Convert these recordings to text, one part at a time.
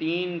3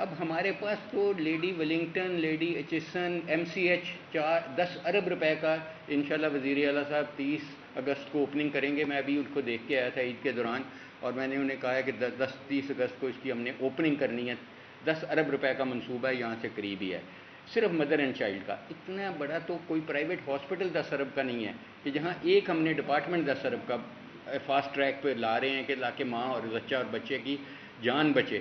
اب ہمارے پاس تو lady Wellington, lady Aitchison, MCH 10 ارب روپے کا انشاءاللہ وزیر اعلیٰ صاحب 30 اگست کو اوپننگ کریں گے. میں ابھی ان کو دیکھ کے آیا تھا عید کے دوران، اور میں نے انہیں کہا ہے کہ 30 اگست کو اس کی ہم نے اوپننگ کرنی ہے. 10 ارب روپے کا منصوبہ ہے، یہاں سے قریب ہی ہے، صرف مدر اینڈ چائلڈ کا. اتنا بڑا تو کوئی پرائیویٹ ہاسپٹل 10 ارب کا نہیں ہے کہ جہاں ایک ہم نے ڈپارٹمنٹ 10 ارب کا فاسٹ ٹریک پہ لا رہے ہیں کہ لا کے ماں اور بچہ اور بچے کی جان بچے.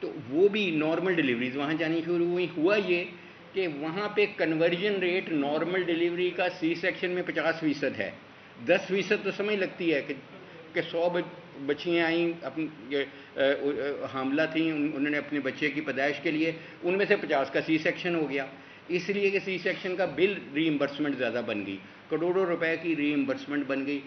تو وہ بھی نارمل ڈیلیوریز وہاں جانی شروع ہوئی. ہوا یہ کہ وہاں پہ کنورژن ریٹ نارمل ڈیلیوری کا سی سیکشن میں 50% ہے. 10% تو سمجھ لگتی ہے کہ 100 بچیاں آئیں اپنی حاملہ تھیں، انہوں نے اپنے بچے کی پیدائش کے لیے، ان میں سے 50 کا سی سیکشن ہو گیا. اس لیے کہ سی سیکشن کا بل ری ایمبرسمنٹ زیادہ بن گئی، کروڑوں روپے کی ری ایمبرسمنٹ بن گئی.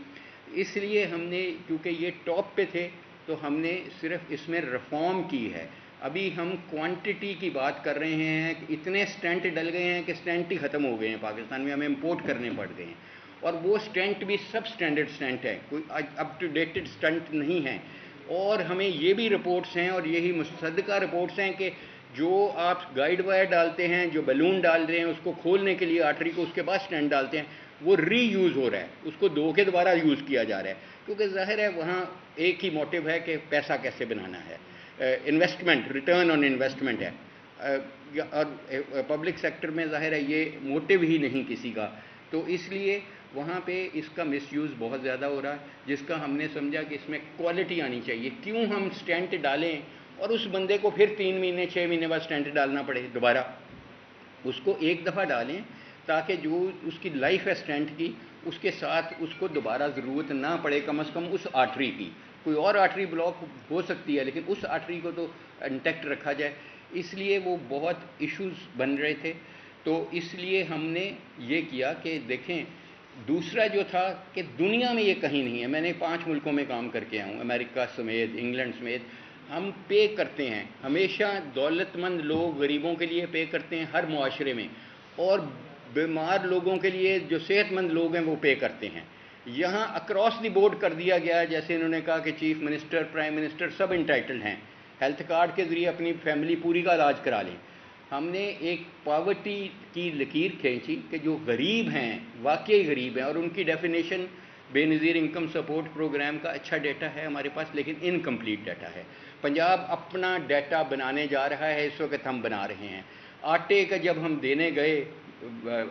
اس لیے ہم نے، کیونکہ یہ ٹاپ پہ تھے، تو ہم نے صرف اس میں ریفارم کی ہے. ابھی ہم کوانٹٹی کی بات کر رہے ہیں کہ اتنے سٹینٹ ڈل گئے ہیں کہ سٹینٹ ہی ختم ہو گئے ہیں پاکستان میں، ہمیں امپورٹ کرنے پڑ گئے ہیں. اور وہ سٹینٹ بھی سب سٹینڈرڈ سٹینٹ ہے، کوئی اپ ٹو ڈیٹڈ سٹینٹ نہیں ہے. اور ہمیں یہ بھی رپورٹس ہیں اور یہی مصدقہ رپورٹس ہیں کہ جو آپ گائیڈ وائر ڈالتے ہیں، جو بیلون ڈال رہے ہیں اس کو کھولنے کے لیے آرٹری کو، اس کے بعد سٹینٹ ڈالتے ہیں، وہ ری یوز ہو رہا ہے، اس کو دھو کے دوبارہ یوز کیا جا رہا ہے. کیونکہ ظاہر ہے وہاں ایک ہی موٹیو ہے کہ پیسہ کیسے بنانا ہے، انویسٹمنٹ، ریٹرن آن انویسٹمنٹ ہے. اور پبلک سیکٹر میں ظاہر ہے یہ موٹیو ہی نہیں کسی کا. تو اس لیے وہاں پہ اس کا مس یوز بہت زیادہ ہو رہا ہے، جس کا ہم نے سمجھا کہ اس میں کوالٹی آنی چاہیے. کیوں ہم سٹینٹ ڈالیں اور اس بندے کو پھر 3 مہینے 6 مہینے بعد سٹینٹ ڈالنا پڑے دوبارہ؟ اس کو ایک دفعہ ڈالیں تاکہ جو اس کی لائف ہے سٹینٹ کی، اس کے ساتھ اس کو دوبارہ ضرورت نہ پڑے، کم از کم اس آرٹری کی. کوئی اور آرٹری بلاک ہو سکتی ہے لیکن اس آرٹری کو تو انٹیکٹ رکھا جائے. اس لیے وہ بہت ایشوز بن رہے تھے. تو اس لیے ہم نے یہ کیا کہ دیکھیں، دوسرا جو تھا کہ دنیا میں یہ کہیں نہیں ہے. میں نے 5 ملکوں میں کام کر کے آیا ہوں، امریکہ سمیت، انگلینڈ سمیت. ہم پے کرتے ہیں ہمیشہ، دولت مند لوگ غریبوں کے لیے پے کرتے ہیں ہر معاشرے میں، اور بیمار لوگوں کے لیے جو صحت مند لوگ ہیں وہ پے کرتے ہیں. یہاں اکراس دی بورڈ کر دیا گیا ہے، جیسے انہوں نے کہا کہ چیف منسٹر، پرائم منسٹر سب انٹائٹلڈ ہیں، ہیلتھ کارڈ کے ذریعے اپنی فیملی پوری کا علاج کرا لیں. ہم نے ایک پاورٹی کی لکیر کھینچی کہ جو غریب ہیں، واقعی غریب ہیں، اور ان کی ڈیفینیشن بے نظیر انکم سپورٹ پروگرام کا اچھا ڈیٹا ہے ہمارے پاس، لیکن انکمپلیٹ ڈیٹا ہے. پنجاب اپنا ڈیٹا بنانے جا رہا ہے، اس وقت ہم بنا رہے ہیں. آٹے کا جب ہم دینے گئے،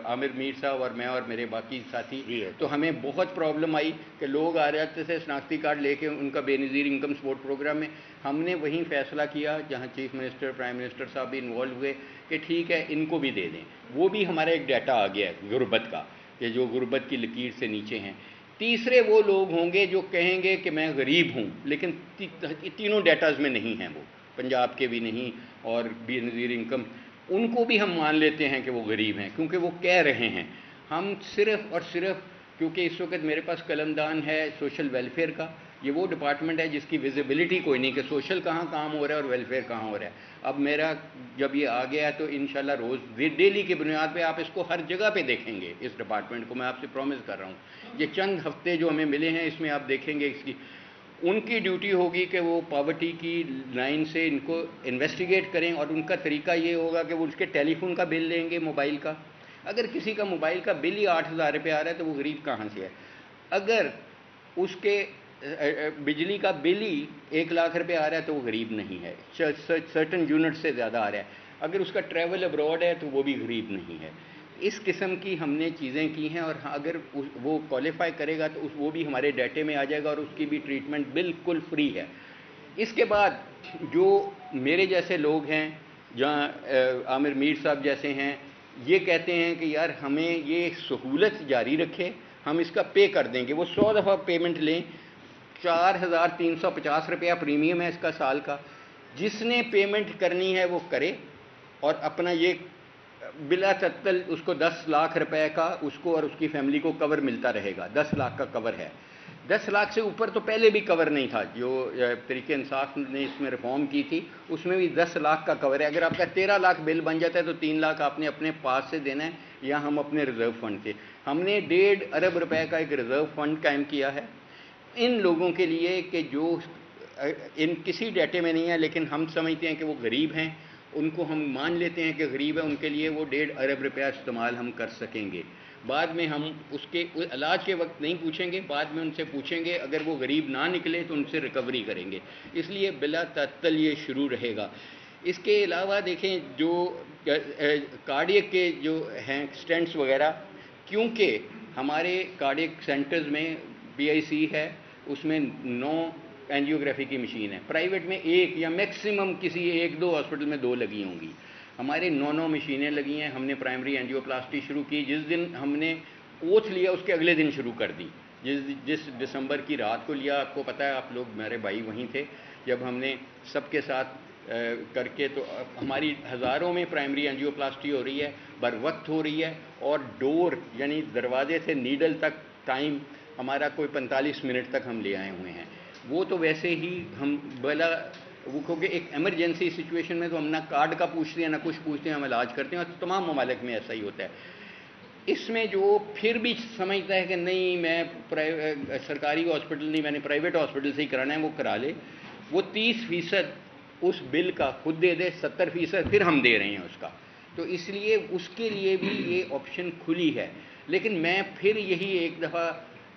عامر میر صاحب اور میں اور میرے باقی ساتھی، تو ہمیں بہت پرابلم آئی کہ لوگ آ رہے تھے شناختی کارڈ لے کے ان کا بے نظیر انکم سپورٹ پروگرام میں. ہم نے وہیں فیصلہ کیا جہاں چیف منسٹر، پرائم منسٹر صاحب بھی انوالو ہوئے کہ ٹھیک ہے ان کو بھی دے دیں. وہ بھی ہمارا ایک ڈیٹا آ گیا ہے غربت کا، کہ جو غربت کی لکیر سے نیچے ہیں. تیسرے وہ لوگ ہوں گے جو کہیں گے کہ میں غریب ہوں، لیکن تینوں ڈیٹاز میں نہیں ہیں، وہ پنجاب کے بھی نہیں اور بے نظیر انکم، ان کو بھی ہم مان لیتے ہیں کہ وہ غریب ہیں کیونکہ وہ کہہ رہے ہیں. ہم صرف اور صرف، کیونکہ اس وقت میرے پاس قلم دان ہے سوشل ویلفیئر کا، یہ وہ ڈپارٹمنٹ ہے جس کی ویزیبلٹی کوئی نہیں کہ سوشل کہاں کام ہو رہا ہے اور ویلفیئر کہاں ہو رہا ہے. اب میرا جب یہ آ گیا ہے تو انشاءاللہ روز ڈیلی کی بنیاد پہ آپ اس کو ہر جگہ پہ دیکھیں گے. اس ڈپارٹمنٹ کو میں آپ سے پرومس کر رہا ہوں، یہ چند ہفتے جو ہمیں ملے ہیں اس میں آپ دیکھیں گے اس کی، ان کی ڈیوٹی ہوگی کہ وہ پاورٹی کی لائن سے ان کو انویسٹیگیٹ کریں. اور ان کا طریقہ یہ ہوگا کہ وہ اس کے ٹیلی فون کا بل لیں گے، موبائل کا. اگر کسی کا موبائل کا بل ہی 8,000 روپے آ رہا ہے تو وہ غریب کہاں سے ہے؟ اگر اس کے بجلی کا بل ہی 1,00,000 روپے آ رہا ہے تو وہ غریب نہیں ہے، سرٹن یونٹ سے زیادہ آ رہا ہے. اگر اس کا ٹریول ابراڈ ہے تو وہ بھی غریب نہیں ہے. اس قسم کی ہم نے چیزیں کی ہیں، اور اگر وہ کوالیفائی کرے گا تو وہ بھی ہمارے ڈیٹے میں آ جائے گا، اور اس کی بھی ٹریٹمنٹ بالکل فری ہے. اس کے بعد جو میرے جیسے لوگ ہیں، جہاں عامر میر صاحب جیسے ہیں، یہ کہتے ہیں کہ یار ہمیں یہ سہولت جاری رکھے، ہم اس کا پے کر دیں گے. وہ 100 دفعہ پیمنٹ لیں، 4,350 روپیہ پریمیم ہے اس کا سال کا. جس نے پیمنٹ کرنی ہے وہ کرے، اور اپنا یہ بلا تعطل اس کو 10 لاکھ روپے کا اس کو اور اس کی فیملی کو کور ملتا رہے گا. 10 لاکھ کا کور ہے. 10 لاکھ سے اوپر تو پہلے بھی کور نہیں تھا. جو تحریک انصاف نے اس میں ریفارم کی تھی اس میں بھی 10 لاکھ کا کور ہے. اگر آپ کا 13 لاکھ بل بن جاتا ہے تو 3 لاکھ آپ نے اپنے پاس سے دینا ہے یا ہم اپنے ریزرو فنڈ سے. ہم نے 1.5 ارب روپے کا ایک ریزرو فنڈ قائم کیا ہے ان لوگوں کے لیے کہ جو ان کسی ڈیٹے میں نہیں ہے لیکن ہم سمجھتے ہیں کہ وہ غریب ہیں ان کو ہم مان لیتے ہیں کہ غریب ہے، ان کے لیے وہ 1.5 ارب روپیہ استعمال ہم کر سکیں گے. بعد میں ہم اس کے علاج کے وقت نہیں پوچھیں گے، بعد میں ان سے پوچھیں گے، اگر وہ غریب نہ نکلے تو ان سے ریکوری کریں گے. اس لیے بلا تعطل یہ شروع رہے گا. اس کے علاوہ دیکھیں جو کارڈیک کے جو ہیں اسٹینٹس وغیرہ، کیونکہ ہمارے کارڈیک سینٹرز میں PIC ہے، اس میں 9 اینجیوگرافی کی مشین ہے. پرائیویٹ میں 1 یا میکسیمم کسی 1-2 ہاسپٹل میں 2 لگی ہوں گی. ہمارے 9 مشینیں لگی ہیں. ہم نے پرائمری اینجیوپلاسٹی شروع کی، جس دن ہم نے اوتھ لیا اس کے اگلے دن شروع کر دی. جس دسمبر کی رات کو لیا، آپ کو پتہ ہے، آپ لوگ میرے بھائی وہیں تھے جب ہم نے سب کے ساتھ کر کے، تو ہماری ہزاروں میں پرائمری اینجیوپلاسٹی ہو رہی ہے، بر وقت ہو رہی ہے. اور ڈور یعنی دروازے سے نیڈل تک ٹائم ہمارا کوئی 45 منٹ تک ہم لے آئے ہوئے ہیں. وہ تو ویسے ہی ہم وہ کیونکہ ایک ایمرجنسی سچویشن میں تو ہم نہ کارڈ کا پوچھتے ہیں نہ کچھ پوچھتے ہیں، ہم علاج کرتے ہیں، اور تمام ممالک میں ایسا ہی ہوتا ہے. اس میں جو پھر بھی سمجھتا ہے کہ نہیں میں سرکاری ہاسپٹل نہیں، میں نے پرائیویٹ ہاسپٹل سے ہی کرانا ہے، وہ کرا لے. وہ 30% اس بل کا خود دے دے، 70% پھر ہم دے رہے ہیں اس کا. تو اس لیے اس کے لیے بھی یہ آپشن کھلی ہے. لیکن میں پھر یہی ایک دفعہ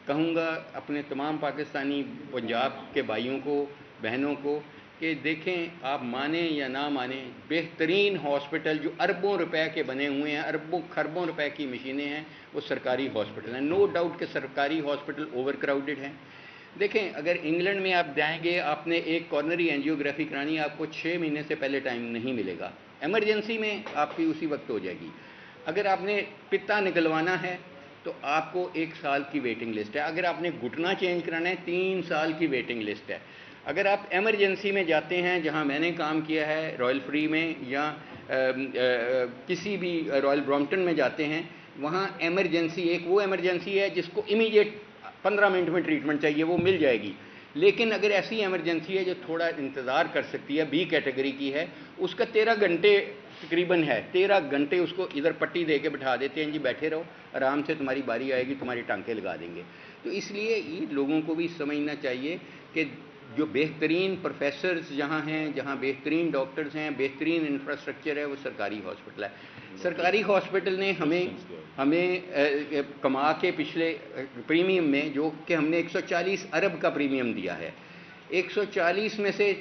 کہوں گا اپنے تمام پاکستانی پنجاب کے بھائیوں کو، بہنوں کو، کہ دیکھیں آپ مانیں یا نہ مانیں، بہترین ہاسپٹل جو اربوں روپے کے بنے ہوئے ہیں، اربوں خربوں روپے کی مشینیں ہیں، وہ سرکاری ہاسپٹل ہیں. نو ڈاؤٹ کہ سرکاری ہاسپٹل اوور کراؤڈڈ ہیں. دیکھیں اگر انگلینڈ میں آپ جائیں گے، آپ نے ایک کارنری اینجیوگرافی کرانی ہے، آپ کو 6 مہینے سے پہلے ٹائم نہیں ملے گا. ایمرجنسی میں آپ کی اسی وقت ہو جائے گی. اگر آپ نے پتا نکلوانا ہے تو آپ کو 1 سال کی ویٹنگ لسٹ ہے. اگر آپ نے گھٹنا چینج کرانا ہے 3 سال کی ویٹنگ لسٹ ہے. اگر آپ ایمرجنسی میں جاتے ہیں، جہاں میں نے کام کیا ہے رائل فری میں یا کسی بھی رائل برامپٹن میں جاتے ہیں، وہاں ایمرجنسی ایک وہ ایمرجنسی ہے جس کو امیڈیٹ 15 منٹ میں ٹریٹمنٹ چاہیے، وہ مل جائے گی. لیکن اگر ایسی ایمرجنسی ہے جو تھوڑا انتظار کر سکتی ہے، B کیٹیگری کی ہے، اس کا 13 گھنٹے تقریباً ہے. 13 گھنٹے اس کو ادھر پٹی دے کے بٹھا دیتے ہیں، جی بیٹھے رہو آرام سے، تمہاری باری آئے گی، تمہاری ٹانکے لگا دیں گے. تو اس لیے یہ لوگوں کو بھی سمجھنا چاہیے کہ جو بہترین پروفیسرز جہاں ہیں، جہاں بہترین ڈاکٹرز ہیں، بہترین انفراسٹرکچر ہے، وہ سرکاری ہاسپٹل ہے. سرکاری ہاسپٹل نے ہمیں کما کے پچھلے پریمیم میں، جو کہ ہم نے 140 ارب کا پریمیم دیا ہے، 140 میں سے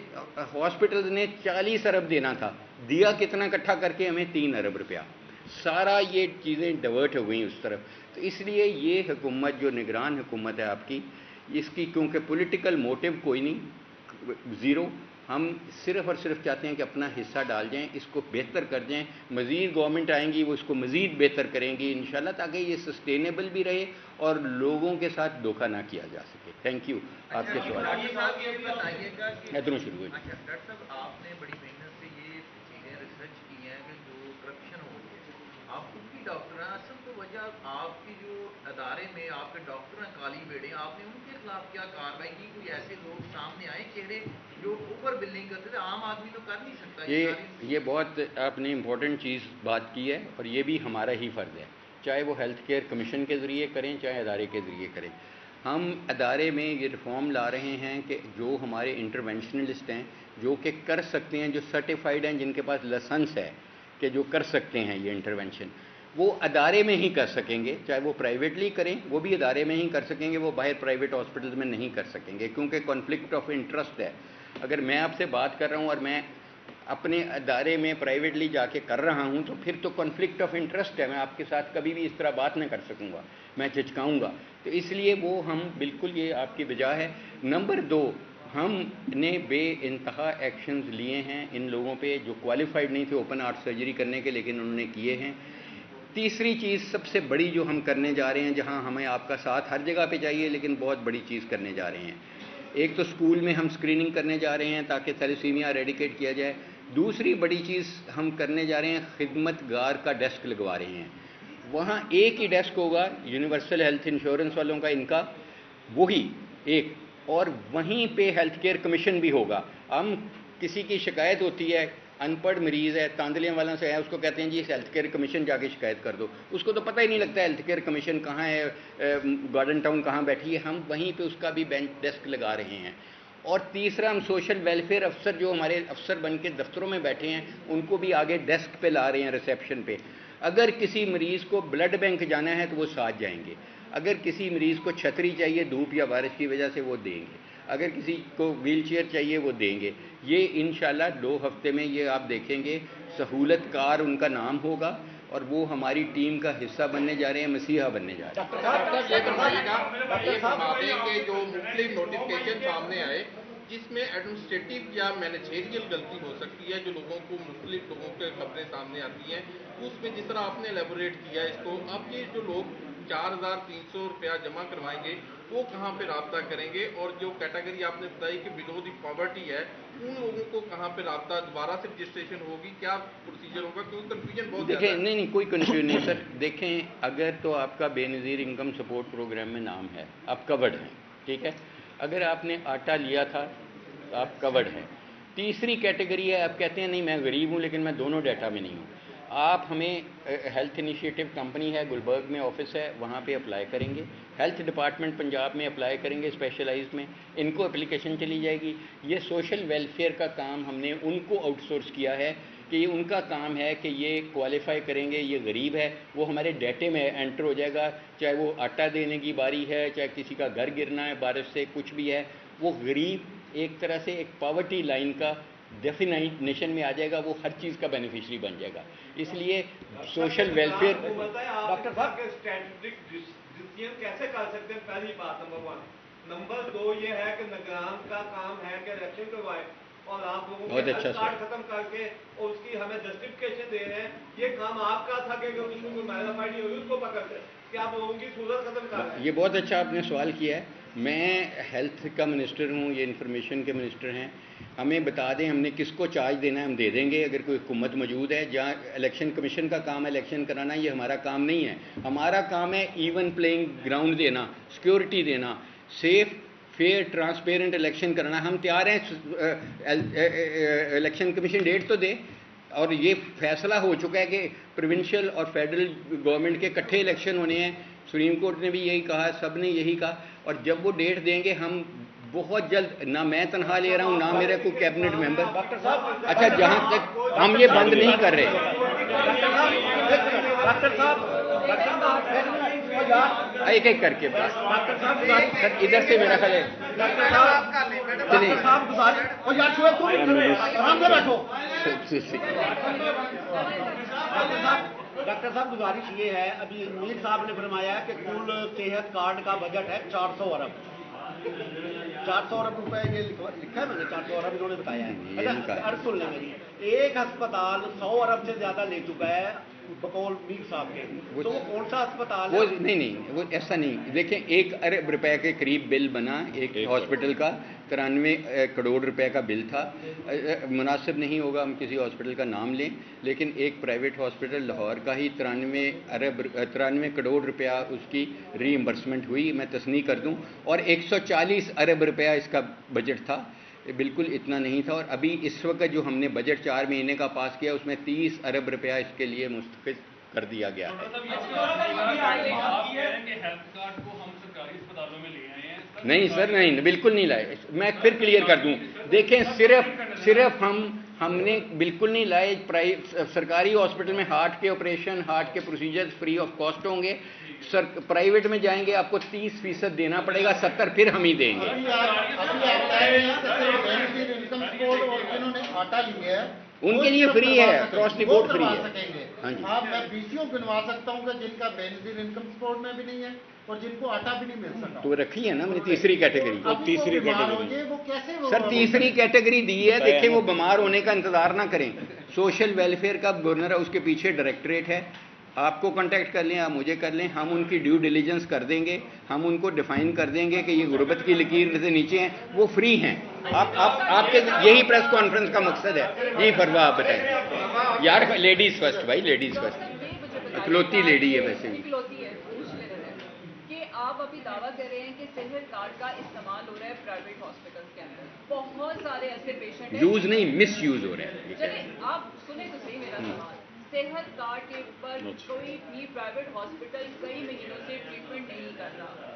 ہاسپٹل نے 40 ارب دینا تھا، دیا کتنا اکٹھا کر کے ہمیں 3 ارب روپیہ. سارا یہ چیزیں ڈائیورٹ ہو گئیں اس طرف. تو اس لیے یہ حکومت جو نگران حکومت ہے آپ کی، اس کی کیونکہ پولیٹیکل موٹیو کوئی نہیں، زیرو. ہم صرف اور صرف چاہتے ہیں کہ اپنا حصہ ڈال جائیں، اس کو بہتر کر جائیں. مزید گورنمنٹ آئیں گی، وہ اس کو مزید بہتر کریں گی انشاءاللہ، تاکہ یہ سسٹینیبل بھی رہے اور لوگوں کے ساتھ دھوکہ نہ کیا جا سکے. Thank you. آپ کے سوال ادھروں شروع ہے. ڈاکٹر صاحب آپ نے بڑی محنت سے یہ چیزیں ریسرچ کی ہیں کہ جو کرپشن ہو رہی ہے، آپ خود بھی ڈاکٹر ہیں، اصل تو وجہ آپ کی جو ادارے میں آپ کے ڈاکٹر ہیں کالی بیڑے، آپ نے ان کے خلاف کیا کارروائی کی؟ کوئی ایسے لوگ سامنے آئے چہرے جو اوور بلنگ کرتے تھے؟ عام آدمی تو کر نہیں سکتا. یہ بہت آپ نے امپورٹنٹ چیز بات کی ہے، اور یہ بھی ہمارا ہی فرض ہے، چاہے وہ ہیلتھ کیئر کمیشن کے ذریعے کریں، چاہے ادارے کے ذریعے کریں. ہم ادارے میں یہ ریفارم لا رہے ہیں کہ جو ہمارے انٹرونشنلسٹ ہیں، جو کہ کر سکتے ہیں، جو سرٹیفائیڈ ہیں، جن کے پاس لائسنس ہے کہ جو کر سکتے ہیں یہ انٹرونشن، وہ ادارے میں ہی کر سکیں گے. چاہے وہ پرائیویٹلی کریں، وہ بھی ادارے میں ہی کر سکیں گے، وہ باہر پرائیویٹ ہاسپٹل میں نہیں کر سکیں گے، کیونکہ کانفلکٹ آف انٹرسٹ ہے. اگر میں آپ سے بات کر رہا ہوں اور میں اپنے ادارے میں پرائیویٹلی جا کے کر رہا ہوں، تو پھر تو کانفلکٹ آف انٹرسٹ ہے. میں آپ کے ساتھ کبھی بھی اس طرح بات نہ کر سکوں گا، میں چچکاؤں گا. تو اس لیے وہ ہم بالکل، یہ آپ کی وجہ ہے. نمبر 2، ہم نے بے انتہا ایکشنز لیے ہیں ان لوگوں پہ جو کوالیفائڈ نہیں تھے اوپن ہارٹ سرجری کرنے کے، لیکن انہوں نے کیے ہیں. تیسری چیز سب سے بڑی جو ہم کرنے جا رہے ہیں، جہاں ہمیں آپ کا ساتھ ہر جگہ پہ چاہیے، لیکن بہت بڑی چیز کرنے جا رہے ہیں. ایک تو اسکول میں ہم اسکریننگ کرنے جا رہے ہیں تاکہ تھیلیسیمیا ایریڈیکیٹ کیا جائے. دوسری بڑی چیز ہم کرنے جا رہے ہیں، خدمت گار کا ڈیسک لگوا رہے ہیں. وہاں ایک ہی ڈیسک ہوگا یونیورسل ہیلتھ انشورنس والوں کا، ان کا وہی ایک، اور وہیں پہ ہیلتھ کیئر کمیشن بھی ہوگا. ہم کسی کی شکایت ہوتی ہے، ان پڑھ مریض ہے، تاندلیاں والا سے ہے، اس کو کہتے ہیں جی ہیلتھ کیئر کمیشن جا کے شکایت کر دو. اس کو تو پتہ ہی نہیں لگتا ہیلتھ کیئر کمیشن کہاں ہے، گارڈن ٹاؤن کہاں بیٹھی ہے. ہم وہیں پہ اس کا بھی ڈیسک لگا رہے ہیں. اور تیسرا ہم سوشل ویلفیئر افسر جو ہمارے افسر بن کے دفتروں میں بیٹھے ہیں ان کو بھی آگے ڈیسک پہ لا رہے ہیں ریسیپشن پہ. اگر کسی مریض کو بلڈ بینک جانا ہے تو وہ ساتھ جائیں گے. اگر کسی مریض کو چھتری چاہیے دھوپ یا بارش کی وجہ سے وہ دیں گے. اگر کسی کو ویل چیئر چاہیے وہ دیں گے. یہ انشاءاللہ 2 ہفتے میں یہ آپ دیکھیں گے سہولت کار ان کا نام ہوگا اور وہ ہماری ٹیم کا حصہ بننے جا رہے ہیں, مسیحا بننے جا رہے ہیں. صاحب یہ بتائیے گا یہ فرما دیں کہ جو مختلف نوٹیفکیشن سامنے آئے جس میں ایڈمنسٹریٹو یا مینیجریل غلطی ہو سکتی ہے جو لوگوں کو مختلف لوگوں کے خبریں سامنے آتی ہیں, اس میں جس طرح آپ نے ایلیبوریٹ کیا اس کو, اب یہ جو لوگ 4,300 روپیہ جمع کروائیں گے وہ کہاں پہ رابطہ کریں گے, اور جو کیٹیگری آپ نے بتائی کہ بلو دی پاورٹی ہے ان لوگوں کو کہاں پہ رابطہ دوبارہ سے رجسٹریشن ہوگی, کیا پروسیجر ہوگا, کیونکہ کنفیوژن بہت دیکھیں نہیں کوئی کنفیوژن نہیں سر. دیکھیں اگر تو آپ کا بے نظیر انکم سپورٹ پروگرام میں نام ہے, آپ کورڈ ہیں, ٹھیک ہے. اگر آپ نے آٹا لیا تھا آپ کورڈ ہیں. تیسری کیٹیگری ہے آپ کہتے ہیں نہیں میں غریب ہوں لیکن میں دونوں ڈیٹا میں نہیں ہوں. آپ ہمیں ہیلتھ انیشیٹو کمپنی ہے گلبرگ میں آفس ہے وہاں پہ اپلائی کریں گے. ہیلتھ ڈپارٹمنٹ پنجاب میں اپلائی کریں گے اسپیشلائزڈ میں, ان کو اپلیکیشن چلی جائے گی. یہ سوشل ویلفیئر کا کام ہم نے ان کو آؤٹ سورس کیا ہے کہ یہ ان کا کام ہے کہ یہ کوالیفائی کریں گے, یہ غریب ہے, وہ ہمارے ڈیٹے میں انٹر ہو جائے گا. چاہے وہ آٹا دینے کی باری ہے, چاہے کسی کا گھر گرنا ہے بارش سے, کچھ بھی ہے, وہ غریب ایک طرح سے ایک پاورٹی لائن کا ڈیفینیشن میں آ جائے گا, وہ ہر چیز کا بینیفیشری بن جائے گا. اس لیے سوشل ویلفیئر ڈاکٹر صاحب کے اسٹریٹجک ڈیسیژن کیسے کر سکتے ہیں, پہلی بات نمبر 1. نمبر 2 یہ ہے کہ نگران کا کام ہے کہ الیکشن کروائے اور آپ لوگوں کے ہیلتھ کارڈ ختم کر کے اور اس کی ہمیں جسٹیفکیشن دے رہے ہیں. یہ کام آپ کا تھا کہ اس کو کوئی محلہ آئی ڈی ہوئی اس کو پکڑ دے کہ آپ لوگوں کی سہولت ختم کر رہے ہیں. یہ بہت اچھا آپ نے سوال کیا ہے. میں ہیلتھ کا منسٹر ہوں, یہ انفارمیشن کے منسٹر ہیں. ہمیں بتا دیں ہم نے کس کو چارج دینا ہے, ہم دے دیں گے. اگر کوئی حکومت موجود ہے جہاں الیکشن کمیشن کا کام ہے الیکشن کرانا, یہ ہمارا کام نہیں ہے. ہمارا کام ہے ایون پلینگ گراؤنڈ دینا, سیکورٹی دینا, سیف فیئر ٹرانسپیرنٹ الیکشن کرانا. ہم تیار ہیں, الیکشن کمیشن ڈیٹ تو دے. اور یہ فیصلہ ہو چکا ہے کہ پروونشل اور فیڈرل گورنمنٹ کے اکٹھے الیکشن ہونے ہیں. سپریم کورٹ نے بھی یہی کہا, سب نے یہی کہا. اور جب وہ ڈیٹ دیں گے ہم بہت جلد, نہ میں تنہا لے رہا ہوں نہ میرا کوئی کیبنٹ ممبر. اچھا جہاں تک ہم یہ بند نہیں کر رہے. ڈاکٹر صاحب ایک ایک کر کے بس سر ادھر سے میرا خیال ہے ڈاکٹر صاحب گزارش یہ ہے, ابھی میر صاحب نے فرمایا کہ کل صحت کارڈ کا بجٹ ہے 400 ارب. 400 ارب روپے یہ لکھا ہے میں نے, 400 ارب انہوں نے بتایا ہے. ارد سن لیں میری, ایک ہسپتال 100 ارب سے زیادہ لے چکا ہے بقول میر صاحب کے, تو وہ کون سا ہسپتال ہے؟ نہیں وہ ایسا نہیں. دیکھیں 1 ارب روپے کے قریب بل بنا ایک ہاسپٹل کا, 93 کروڑ روپے کا بل تھا. مناسب نہیں ہوگا ہم کسی ہاسپٹل کا نام لیں, لیکن ایک پرائیویٹ ہاسپٹل لاہور کا ہی 93 کروڑ روپیہ اس کی ری ایمبرسمنٹ ہوئی, میں تصنیح کر دوں. اور 140 ارب روپیہ اس کا بجٹ تھا, بالکل اتنا نہیں تھا. اور ابھی اس وقت جو ہم نے بجٹ 4 مہینے کا پاس کیا اس میں 30 ارب روپیہ اس کے لیے مستفید کر دیا گیا ہے. نہیں سر, نہیں بالکل نہیں لائے. میں پھر کلیئر کر دوں, دیکھیں صرف ہم نے بالکل نہیں لائے. سرکاری ہاسپٹل میں ہارٹ کے آپریشن, ہارٹ کے پروسیجرز فری آف کاسٹ ہوں گے. پرائیویٹ میں جائیں گے آپ کو 30% دینا پڑے گا, 70 پھر ہم ہی دیں گے. ان کے لیے فری ہے, کراس دی بورڈ فری ہے. ہاں جی, میں بی سی او گنوا سکتا ہوں کہ جن کا بینیفٹ انکم سپورٹ میں بھی نہیں ہے اور جن کو آٹا بھی نہیں مل سکتا. تو رکھی ہے نا میں نے تیسری کیٹیگری. وہ کیسے سر تیسری کیٹیگری دی ہے. دیکھیں وہ بیمار ہونے کا انتظار نہ کریں. سوشل ویلفیئر کا گورنر ہے, اس کے پیچھے ڈائریکٹریٹ ہے, آپ کو کانٹیکٹ کر لیں, آپ مجھے کر لیں, ہم ان کی ڈیو ڈیلیجنس کر دیں گے. ہم ان کو ڈیفائن کر دیں گے کہ یہ غربت کی لکیر سے نیچے ہیں, وہ فری ہیں. آپ کے یہی پریس کانفرنس کا مقصد ہے. جی پروا آپ بتائیں یار, لیڈیز فرسٹ بھائی, لیڈیز فرسٹ. اکلوتی لیڈی ہے ویسے بھی. آپ ابھی دعویٰ کر رہے ہیں کہ صحت کارڈ کا استعمال ہو رہا ہے پرائیویٹ ہاسپٹل کے اندر, بہت سارے ایسے پیشنٹ ہیں یوز نہیں مس یوز ہو رہا ہے. چلے آپ سنیں تو صحیح میرا سوال. صحت کارڈ کے اوپر کوئی بھی پرائیویٹ ہاسپٹل کئی مہینوں سے ٹریٹمنٹ نہیں کر رہا,